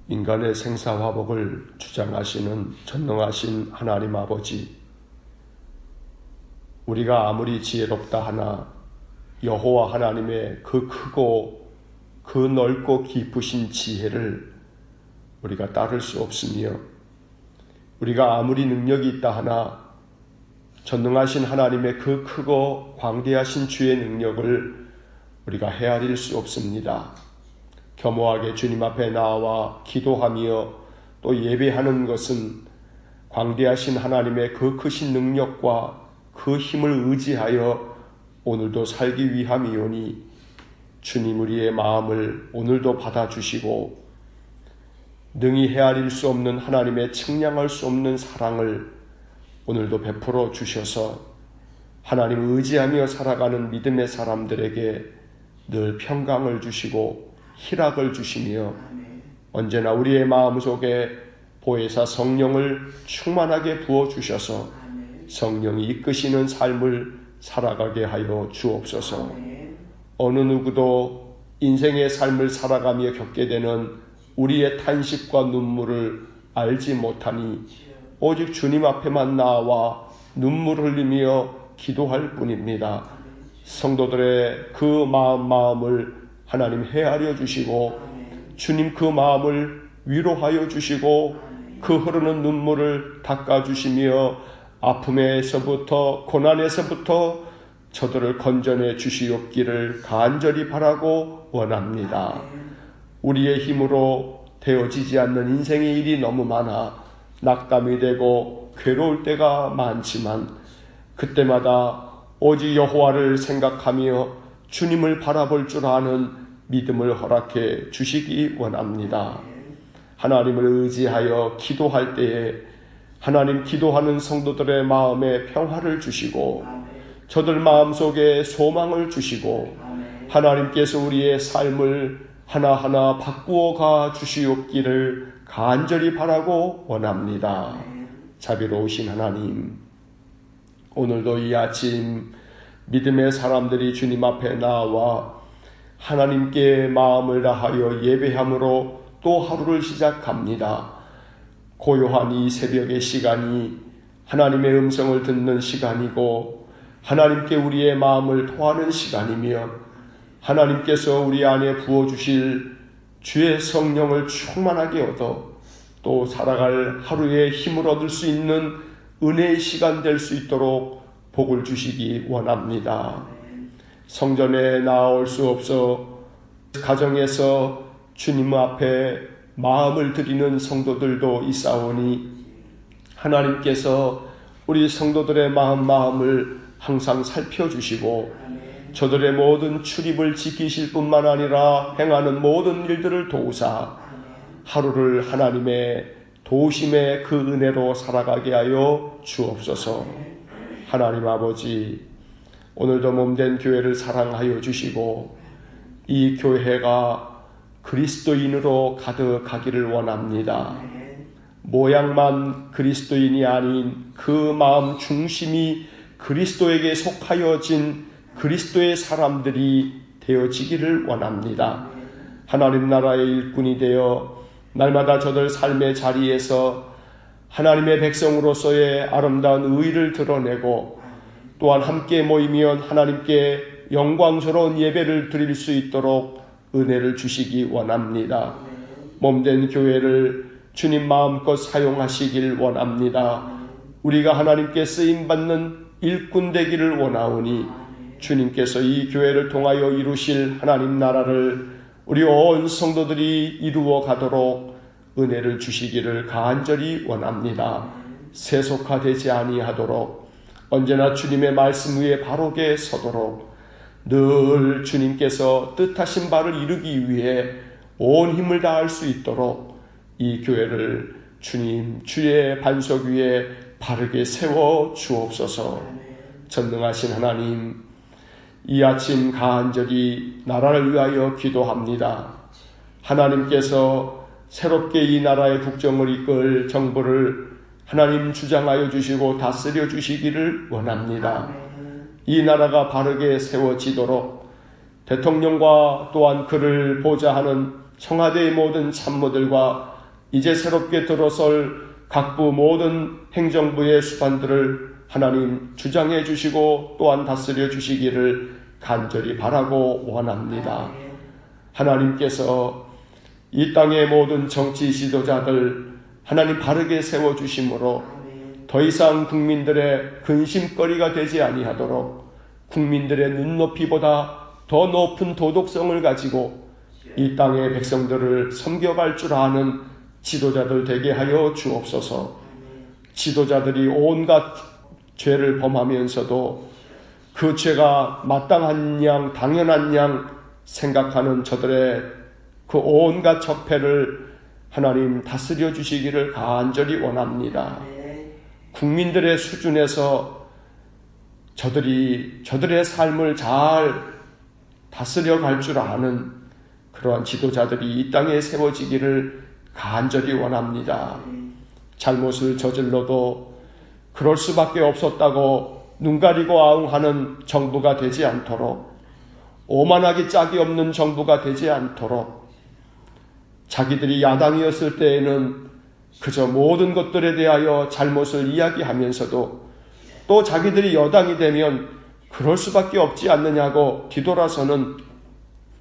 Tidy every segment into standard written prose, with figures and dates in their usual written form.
인간의 생사화복을 주장하시는 전능하신 하나님 아버지, 우리가 아무리 지혜롭다 하나 여호와 하나님의 그 크고 그 넓고 깊으신 지혜를 우리가 따를 수 없으며, 우리가 아무리 능력이 있다 하나 전능하신 하나님의 그 크고 광대하신 주의 능력을 우리가 헤아릴 수 없습니다. 겸허하게 주님 앞에 나와 기도하며 또 예배하는 것은 광대하신 하나님의 그 크신 능력과 그 힘을 의지하여 오늘도 살기 위함이오니, 주님 우리의 마음을 오늘도 받아주시고 능히 헤아릴 수 없는 하나님의 측량할 수 없는 사랑을 오늘도 베풀어 주셔서 하나님을 의지하며 살아가는 믿음의 사람들에게 늘 평강을 주시고 희락을 주시며, 언제나 우리의 마음속에 보혜사 성령을 충만하게 부어주셔서 성령이 이끄시는 삶을 살아가게 하여 주옵소서. 어느 누구도 인생의 삶을 살아가며 겪게 되는 우리의 탄식과 눈물을 알지 못하니 오직 주님 앞에만 나와 눈물 흘리며 기도할 뿐입니다. 성도들의 그 마음을 하나님 헤아려 주시고 주님 그 마음을 위로하여 주시고 그 흐르는 눈물을 닦아주시며 아픔에서부터 고난에서부터 저들을 건져내 주시옵기를 간절히 바라고 원합니다. 우리의 힘으로 되어지지 않는 인생의 일이 너무 많아 낙담이 되고 괴로울 때가 많지만, 그때마다 오직 여호와를 생각하며 주님을 바라볼 줄 아는 믿음을 허락해 주시기 원합니다. 하나님을 의지하여 기도할 때에 하나님 기도하는 성도들의 마음에 평화를 주시고 저들 마음속에 소망을 주시고 하나님께서 우리의 삶을 하나하나 바꾸어 가 주시옵기를 간절히 바라고 원합니다. 자비로우신 하나님, 오늘도 이 아침 믿음의 사람들이 주님 앞에 나와 하나님께 마음을 다하여 예배함으로 또 하루를 시작합니다. 고요한 이 새벽의 시간이 하나님의 음성을 듣는 시간이고 하나님께 우리의 마음을 토하는 시간이며, 하나님께서 우리 안에 부어주실 주의 성령을 충만하게 얻어 또 살아갈 하루의 힘을 얻을 수 있는 은혜의 시간 될 수 있도록 복을 주시기 원합니다. 성전에 나올 수 없어 가정에서 주님 앞에 마음을 드리는 성도들도 있사오니, 하나님께서 우리 성도들의 마음을 항상 살펴주시고 저들의 모든 출입을 지키실 뿐만 아니라 행하는 모든 일들을 도우사 하루를 하나님의 도우심의 그 은혜로 살아가게 하여 주옵소서. 하나님 아버지, 오늘도 몸된 교회를 사랑하여 주시고 이 교회가 그리스도인으로 가득하기를 원합니다. 모양만 그리스도인이 아닌 그 마음 중심이 그리스도에게 속하여진 그리스도의 사람들이 되어지기를 원합니다. 하나님 나라의 일꾼이 되어 날마다 저들 삶의 자리에서 하나님의 백성으로서의 아름다운 의의를 드러내고 또한 함께 모이면 하나님께 영광스러운 예배를 드릴 수 있도록 은혜를 주시기 원합니다. 몸된 교회를 주님 마음껏 사용하시길 원합니다. 우리가 하나님께 쓰임받는 일꾼 되기를 원하오니 주님께서 이 교회를 통하여 이루실 하나님 나라를 우리 온 성도들이 이루어 가도록 은혜를 주시기를 간절히 원합니다. 세속화되지 아니하도록 언제나 주님의 말씀 위에 바르게 서도록 늘 주님께서 뜻하신 바를 이루기 위해 온 힘을 다할 수 있도록 이 교회를 주님 주의 반석 위에 바르게 세워 주옵소서. 전능하신 하나님, 이 아침 간절히 나라를 위하여 기도합니다. 하나님께서 새롭게 이 나라의 국정을 이끌 정부를 하나님 주장하여 주시고 다스려 주시기를 원합니다. 이 나라가 바르게 세워지도록 대통령과 또한 그를 보좌하는 청와대의 모든 참모들과 이제 새롭게 들어설 각부 모든 행정부의 수반들을 하나님 주장해 주시고 또한 다스려 주시기를 간절히 바라고 원합니다. 하나님께서 이 땅의 모든 정치 지도자들 하나님 바르게 세워주심으로 더 이상 국민들의 근심거리가 되지 아니하도록 국민들의 눈높이보다 더 높은 도덕성을 가지고 이 땅의 백성들을 섬겨갈 줄 아는 지도자들 되게 하여 주옵소서. 지도자들이 온갖 죄를 범하면서도 그 죄가 마땅한 양, 당연한 양 생각하는 저들의 그 온갖 적폐를 하나님 다스려 주시기를 간절히 원합니다. 국민들의 수준에서 저들의 삶을 잘 다스려 갈 줄 아는 그러한 지도자들이 이 땅에 세워지기를 간절히 원합니다. 잘못을 저질러도 그럴 수밖에 없었다고 눈 가리고 아웅하는 정부가 되지 않도록, 오만하기 짝이 없는 정부가 되지 않도록, 자기들이 야당이었을 때에는 그저 모든 것들에 대하여 잘못을 이야기하면서도 또 자기들이 여당이 되면 그럴 수밖에 없지 않느냐고 뒤돌아서는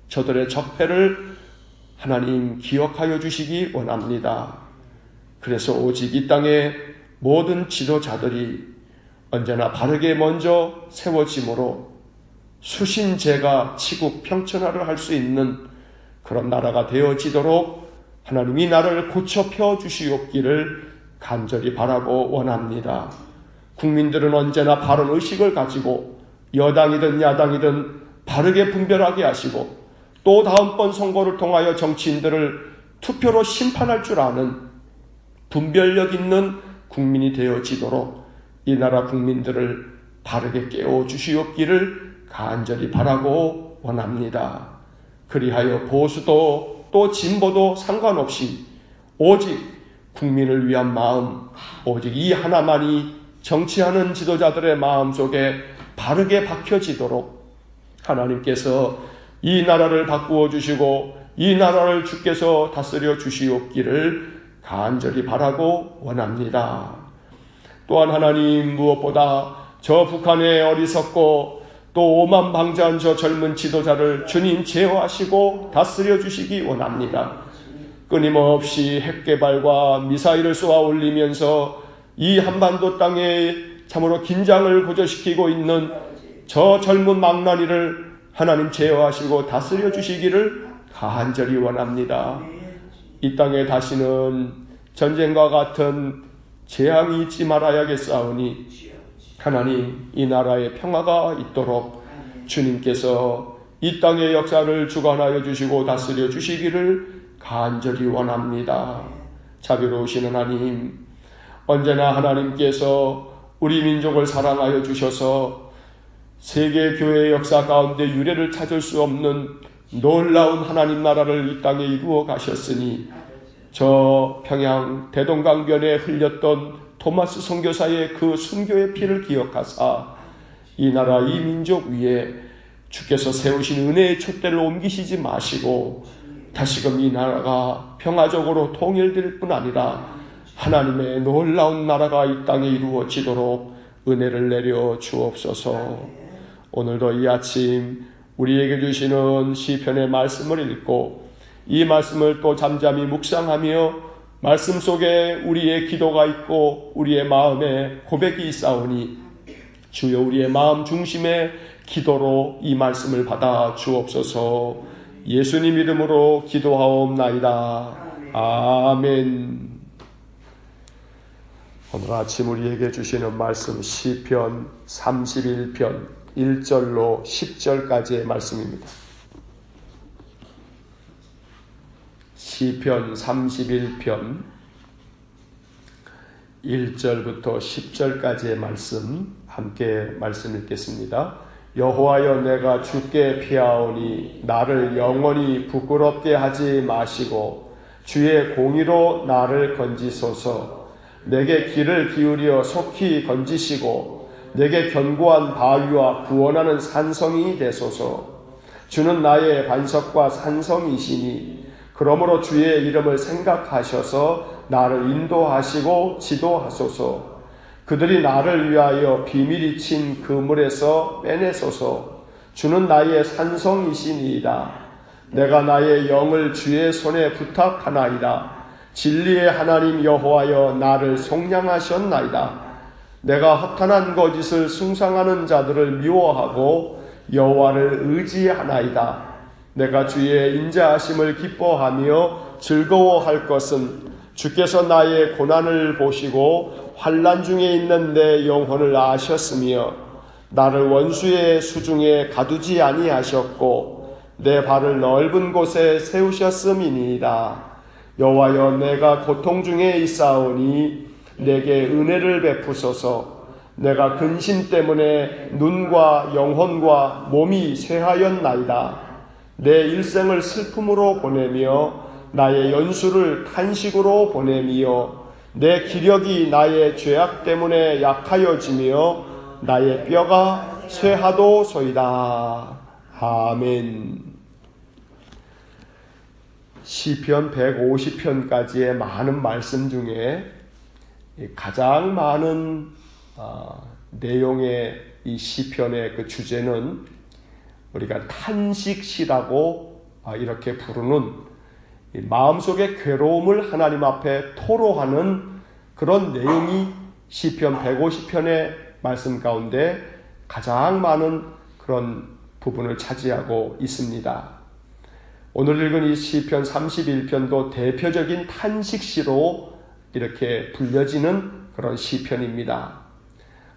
저들의 적폐를 하나님 기억하여 주시기 원합니다. 그래서 오직 이 땅의 모든 지도자들이 언제나 바르게 먼저 세워짐으로 수신제가 치국 평천화를 할 수 있는 그런 나라가 되어지도록 하나님 이 나라를 고쳐 펴주시옵기를 간절히 바라고 원합니다. 국민들은 언제나 바른 의식을 가지고 여당이든 야당이든 바르게 분별하게 하시고 또 다음번 선거를 통하여 정치인들을 투표로 심판할 줄 아는 분별력 있는 국민이 되어지도록 이 나라 국민들을 바르게 깨워주시옵기를 간절히 바라고 원합니다. 그리하여 보수도 또 진보도 상관없이 오직 국민을 위한 마음, 오직 이 하나만이 정치하는 지도자들의 마음속에 바르게 박혀지도록 하나님께서 이 나라를 바꾸어 주시고 이 나라를 주께서 다스려 주시옵기를 간절히 바라고 원합니다. 또한 하나님 무엇보다 저 북한의 어리석고 또 오만방자한 저 젊은 지도자를 주님 제어하시고 다스려 주시기 원합니다. 끊임없이 핵개발과 미사일을 쏘아 올리면서 이 한반도 땅에 참으로 긴장을 고조시키고 있는 저 젊은 망나니를 하나님 제어하시고 다스려 주시기를 간절히 원합니다. 이 땅에 다시는 전쟁과 같은 재앙이 있지 말아야겠사오니 하나님 이 나라에 평화가 있도록 주님께서 이 땅의 역사를 주관하여 주시고 다스려 주시기를 간절히 원합니다. 자비로우신 하나님, 언제나 하나님께서 우리 민족을 사랑하여 주셔서 세계 교회의 역사 가운데 유례를 찾을 수 없는 놀라운 하나님 나라를 이 땅에 이루어 가셨으니 저 평양 대동강변에 흘렸던 토마스 선교사의 그 순교의 피를 기억하사 이 나라 이 민족 위에 주께서 세우신 은혜의 촛대를 옮기시지 마시고 다시금 이 나라가 평화적으로 통일될 뿐 아니라 하나님의 놀라운 나라가 이 땅에 이루어지도록 은혜를 내려 주옵소서. 오늘도 이 아침 우리에게 주시는 시편의 말씀을 읽고 이 말씀을 또 잠잠히 묵상하며 말씀 속에 우리의 기도가 있고 우리의 마음에 고백이 있사오니 주여 우리의 마음 중심의 기도로 이 말씀을 받아 주옵소서. 예수님 이름으로 기도하옵나이다. 아멘. 오늘 아침 우리에게 주시는 말씀 시편 31편 1절로 10절까지의 말씀입니다. 시편 31편 1절부터 10절까지의 말씀 함께 말씀 읽겠습니다. 여호와여 내가 주께 피하오니 나를 영원히 부끄럽게 하지 마시고 주의 공의로 나를 건지소서. 내게 귀를 기울여 속히 건지시고 내게 견고한 바위와 구원하는 산성이 되소서. 주는 나의 반석과 산성이시니 그러므로 주의 이름을 생각하셔서 나를 인도하시고 지도하소서. 그들이 나를 위하여 비밀이 친 그물에서 빼내소서. 주는 나의 산성이시니이다. 내가 나의 영을 주의 손에 부탁하나이다. 진리의 하나님 여호와여 나를 속량하셨나이다. 내가 허탄한 거짓을 숭상하는 자들을 미워하고 여호와를 의지하나이다. 내가 주의 인자하심을 기뻐하며 즐거워할 것은 주께서 나의 고난을 보시고 환난 중에 있는 내 영혼을 아셨으며 나를 원수의 수중에 가두지 아니하셨고 내 발을 넓은 곳에 세우셨음이니이다. 여호와여 내가 고통 중에 있사오니 내게 은혜를 베푸소서. 내가 근심 때문에 눈과 영혼과 몸이 쇠하였나이다. 내 일생을 슬픔으로 보내며 나의 연수를 탄식으로 보내며 내 기력이 나의 죄악 때문에 약하여지며 나의 뼈가 쇠하도소이다. 아멘. 시편 150편까지의 많은 말씀 중에 가장 많은 내용의 이 시편의 그 주제는 우리가 탄식시라고 이렇게 부르는 마음속의 괴로움을 하나님 앞에 토로하는 그런 내용이 시편 150편의 말씀 가운데 가장 많은 그런 부분을 차지하고 있습니다. 오늘 읽은 이 시편 31편도 대표적인 탄식시로 이렇게 불려지는 그런 시편입니다.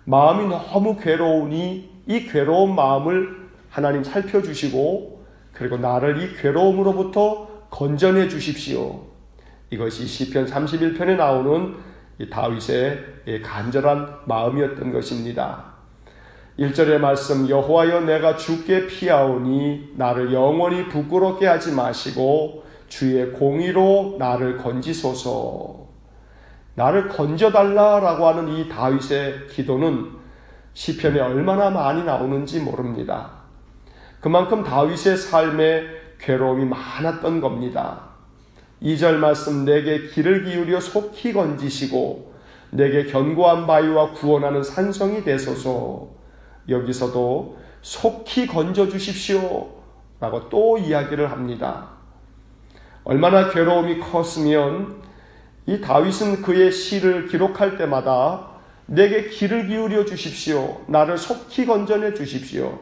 마음이 너무 괴로우니 이 괴로운 마음을 하나님 살펴주시고 그리고 나를 이 괴로움으로부터 건져내 주십시오. 이것이 시편 31편에 나오는 이 다윗의 간절한 마음이었던 것입니다. 1절의 말씀 여호와여 내가 주께 피하오니 나를 영원히 부끄럽게 하지 마시고 주의 공의로 나를 건지소서. 나를 건져달라라고 하는 이 다윗의 기도는 시편에 얼마나 많이 나오는지 모릅니다. 그만큼 다윗의 삶에 괴로움이 많았던 겁니다. 2절 말씀 내게 귀를 기울여 속히 건지시고 내게 견고한 바위와 구원하는 산성이 되소서. 여기서도 속히 건져주십시오 라고 또 이야기를 합니다. 얼마나 괴로움이 컸으면 이 다윗은 그의 시를 기록할 때마다 내게 귀를 기울여 주십시오. 나를 속히 건져내 주십시오.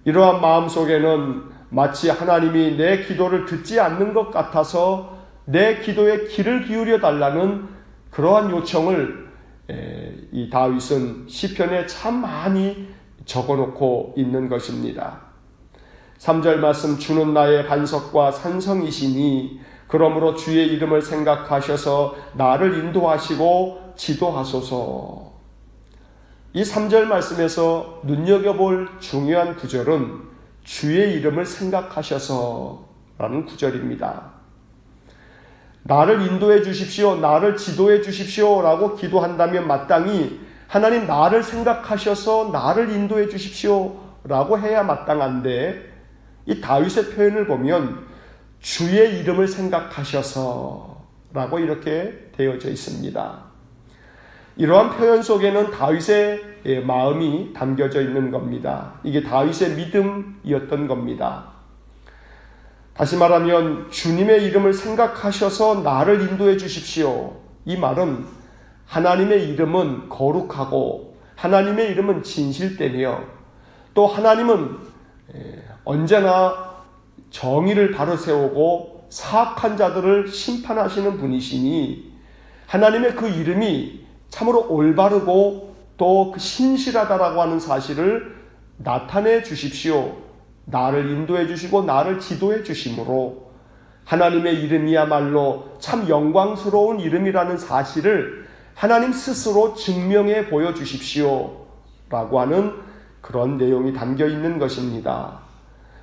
이러한 마음속에는 마치 하나님이 내 기도를 듣지 않는 것 같아서 내 기도에 귀를 기울여 달라는 그러한 요청을 이 다윗은 시편에 참 많이 적어놓고 있는 것입니다. 3절 말씀 주는 나의 반석과 산성이시니 그러므로 주의 이름을 생각하셔서 나를 인도하시고 지도하소서. 이 3절 말씀에서 눈여겨볼 중요한 구절은 주의 이름을 생각하셔서 라는 구절입니다. 나를 인도해 주십시오. 나를 지도해 주십시오. 라고 기도한다면 마땅히 하나님 나를 생각하셔서 나를 인도해 주십시오. 라고 해야 마땅한데 이 다윗의 표현을 보면 주의 이름을 생각하셔서 라고 이렇게 되어져 있습니다. 이러한 표현 속에는 다윗의 마음이 담겨져 있는 겁니다. 이게 다윗의 믿음이었던 겁니다. 다시 말하면 주님의 이름을 생각하셔서 나를 인도해 주십시오. 이 말은 하나님의 이름은 거룩하고 하나님의 이름은 진실되며 또 하나님은 언제나 정의를 바로 세우고 사악한 자들을 심판하시는 분이시니 하나님의 그 이름이 참으로 올바르고 또 신실하다라고 하는 사실을 나타내 주십시오. 나를 인도해 주시고 나를 지도해 주심으로 하나님의 이름이야말로 참 영광스러운 이름이라는 사실을 하나님 스스로 증명해 보여주십시오 라고 하는 그런 내용이 담겨 있는 것입니다.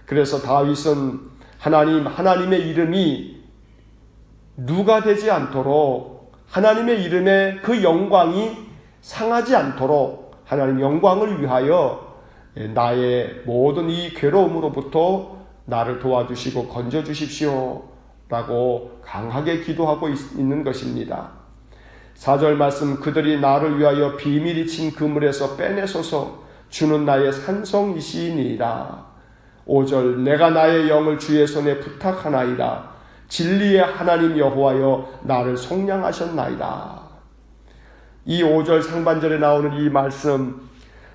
그래서 다윗은 하나님의 이름이 누가 되지 않도록 하나님의 이름의 그 영광이 상하지 않도록 하나님 영광을 위하여 나의 모든 이 괴로움으로부터 나를 도와주시고 건져주십시오 라고 강하게 기도하고 있는 것입니다. 4절 말씀, 그들이 나를 위하여 비밀이 친 그물에서 빼내소서. 주는 나의 산성이시니이다. 5절, 내가 나의 영을 주의 손에 부탁하나이다. 진리의 하나님 여호와여 나를 속량하셨나이다. 이 5절 상반절에 나오는 이 말씀,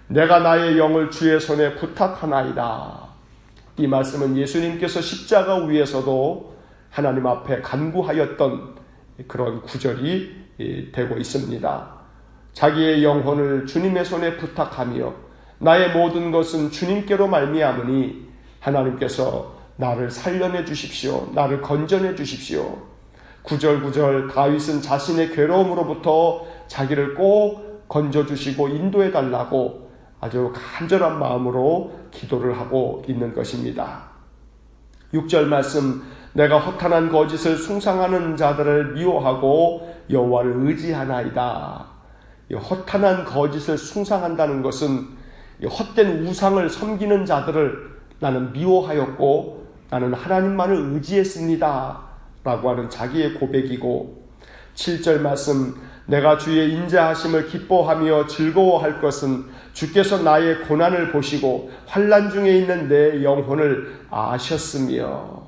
내가 나의 영을 주의 손에 부탁하나이다. 이 말씀은 예수님께서 십자가 위에서도 하나님 앞에 간구하였던 그런 구절이 되고 있습니다. 자기의 영혼을 주님의 손에 부탁하며 나의 모든 것은 주님께로 말미암으니 하나님께서 나를 살려내 주십시오. 나를 건져내 주십시오. 9절 다윗은 자신의 괴로움으로부터 자기를 꼭 건져주시고 인도해 달라고 아주 간절한 마음으로 기도를 하고 있는 것입니다. 6절 말씀, 내가 허탄한 거짓을 숭상하는 자들을 미워하고 여호와를 의지하나이다. 허탄한 거짓을 숭상한다는 것은 헛된 우상을 섬기는 자들을 나는 미워하였고 나는 하나님만을 의지했습니다 라고 하는 자기의 고백이고, 7절 말씀, 내가 주의 인자하심을 기뻐하며 즐거워할 것은 주께서 나의 고난을 보시고 환난 중에 있는 내 영혼을 아셨으며.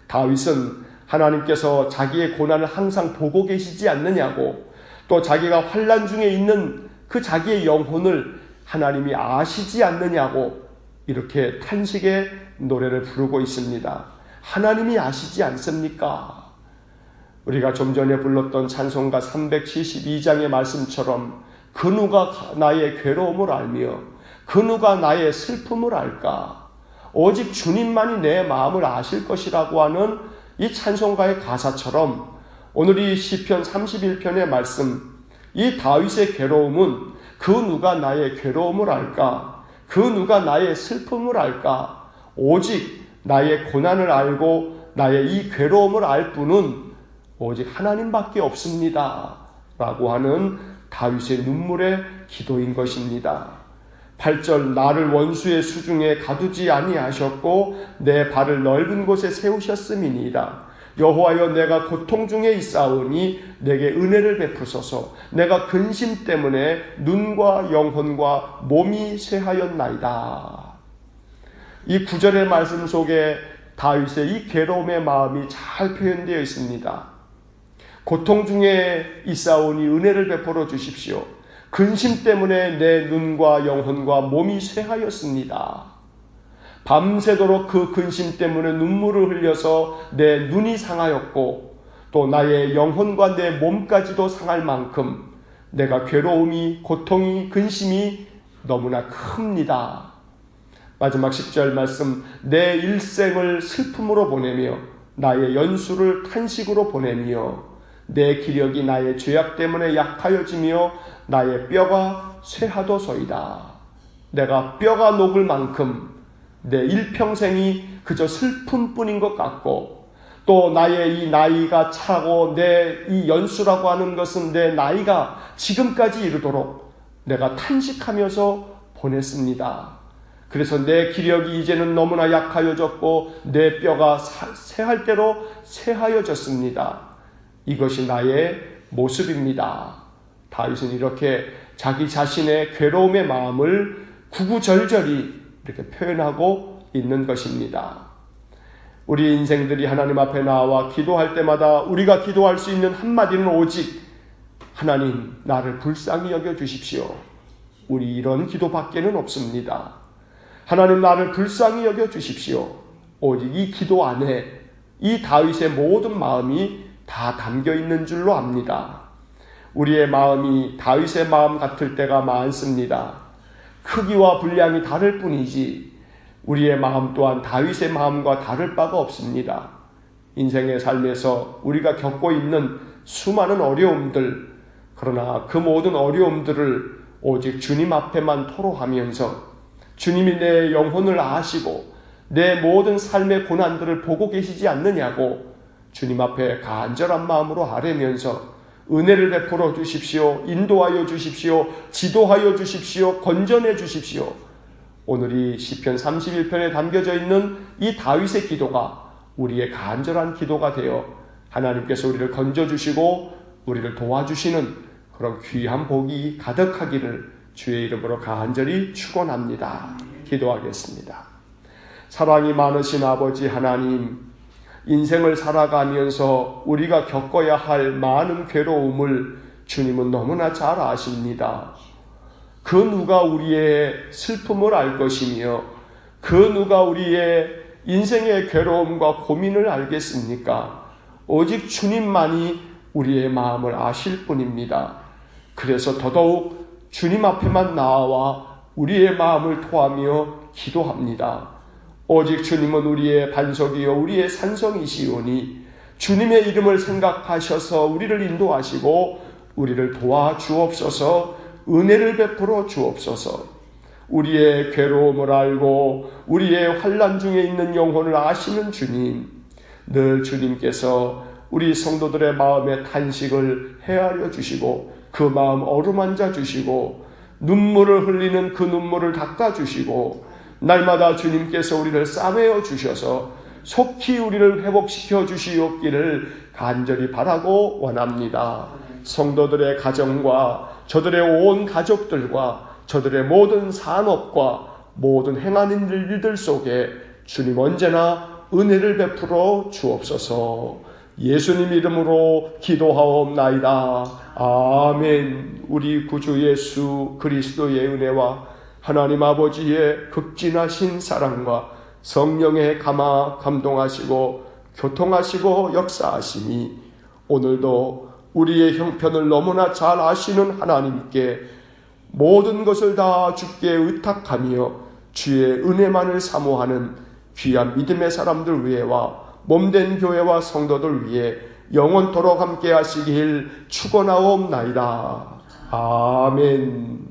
다윗은 하나님께서 자기의 고난을 항상 보고 계시지 않느냐고, 또 자기가 환난 중에 있는 그 자기의 영혼을 하나님이 아시지 않느냐고 이렇게 탄식의 노래를 부르고 있습니다. 하나님이 아시지 않습니까? 우리가 좀 전에 불렀던 찬송가 372장의 말씀처럼 그 누가 나의 괴로움을 알며 그 누가 나의 슬픔을 알까? 오직 주님만이 내 마음을 아실 것이라고 하는 이 찬송가의 가사처럼 오늘 이 시편 31편의 말씀, 이 다윗의 괴로움은 그 누가 나의 괴로움을 알까? 그 누가 나의 슬픔을 알까? 오직 나의 고난을 알고 나의 이 괴로움을 알 분은 오직 하나님밖에 없습니다 라고 하는 다윗의 눈물의 기도인 것입니다. 8절, 나를 원수의 수중에 가두지 아니하셨고 내 발을 넓은 곳에 세우셨음이니이다. 여호와여, 내가 고통 중에 있사오니 내게 은혜를 베푸소서. 내가 근심 때문에 눈과 영혼과 몸이 쇠하였나이다. 이 9절의 말씀 속에 다윗의 이 괴로움의 마음이 잘 표현되어 있습니다. 고통 중에 있사오니 은혜를 베풀어 주십시오. 근심 때문에 내 눈과 영혼과 몸이 쇠하였습니다. 밤새도록 그 근심 때문에 눈물을 흘려서 내 눈이 상하였고 또 나의 영혼과 내 몸까지도 상할 만큼 내가 괴로움이, 고통이, 근심이 너무나 큽니다. 마지막 10절 말씀, 내 일생을 슬픔으로 보내며 나의 연수를 탄식으로 보내며 내 기력이 나의 죄악 때문에 약하여지며 나의 뼈가 쇠하도소이다. 내가 뼈가 녹을 만큼 내 일평생이 그저 슬픔뿐인 것 같고 또 나의 이 나이가 차고 내 이 연수라고 하는 것은 내 나이가 지금까지 이르도록 내가 탄식하면서 보냈습니다. 그래서 내 기력이 이제는 너무나 약하여졌고 내 뼈가 새할 대로 새하여졌습니다. 이것이 나의 모습입니다. 다윗은 이렇게 자기 자신의 괴로움의 마음을 구구절절히 이렇게 표현하고 있는 것입니다. 우리 인생들이 하나님 앞에 나와 기도할 때마다 우리가 기도할 수 있는 한마디는 오직 하나님, 나를 불쌍히 여겨 주십시오. 우리 이런 기도밖에는 없습니다. 하나님, 나를 불쌍히 여겨 주십시오. 오직 이 기도 안에 이 다윗의 모든 마음이 다 담겨 있는 줄로 압니다. 우리의 마음이 다윗의 마음 같을 때가 많습니다. 크기와 분량이 다를 뿐이지 우리의 마음 또한 다윗의 마음과 다를 바가 없습니다. 인생의 삶에서 우리가 겪고 있는 수많은 어려움들, 그러나 그 모든 어려움들을 오직 주님 앞에만 토로하면서 주님이 내 영혼을 아시고 내 모든 삶의 고난들을 보고 계시지 않느냐고 주님 앞에 간절한 마음으로 아뢰면서 은혜를 베풀어 주십시오. 인도하여 주십시오. 지도하여 주십시오. 건전해 주십시오. 오늘이 시편 31편에 담겨져 있는 이 다윗의 기도가 우리의 간절한 기도가 되어 하나님께서 우리를 건져주시고 우리를 도와주시는 그런 귀한 복이 가득하기를 주의 이름으로 간절히 축원합니다. 기도하겠습니다. 사랑이 많으신 아버지 하나님, 인생을 살아가면서 우리가 겪어야 할 많은 괴로움을 주님은 너무나 잘 아십니다. 그 누가 우리의 슬픔을 알 것이며 그 누가 우리의 인생의 괴로움과 고민을 알겠습니까? 오직 주님만이 우리의 마음을 아실 뿐입니다. 그래서 더더욱 주님 앞에만 나와 우리의 마음을 토하며 기도합니다. 오직 주님은 우리의 반석이요 우리의 산성이시오니 주님의 이름을 생각하셔서 우리를 인도하시고 우리를 도와주옵소서. 은혜를 베풀어 주옵소서. 우리의 괴로움을 알고 우리의 환난 중에 있는 영혼을 아시는 주님, 늘 주님께서 우리 성도들의 마음의 탄식을 헤아려 주시고 그 마음 어루만져 주시고 눈물을 흘리는 그 눈물을 닦아 주시고 날마다 주님께서 우리를 싸매어 주셔서 속히 우리를 회복시켜 주시옵기를 간절히 바라고 원합니다. 성도들의 가정과 저들의 온 가족들과 저들의 모든 산업과 모든 행하는 일들 속에 주님 언제나 은혜를 베풀어 주옵소서. 예수님 이름으로 기도하옵나이다. 아멘. 우리 구주 예수 그리스도의 은혜와 하나님 아버지의 극진하신 사랑과 성령의 감동하시고 교통하시고 역사하심이 오늘도 우리의 형편을 너무나 잘 아시는 하나님께 모든 것을 다 주께 의탁하며 주의 은혜만을 사모하는 귀한 믿음의 사람들 위해와 몸된 교회와 성도들 위해 영원토록 함께 하시길 축원하옵나이다. 아멘.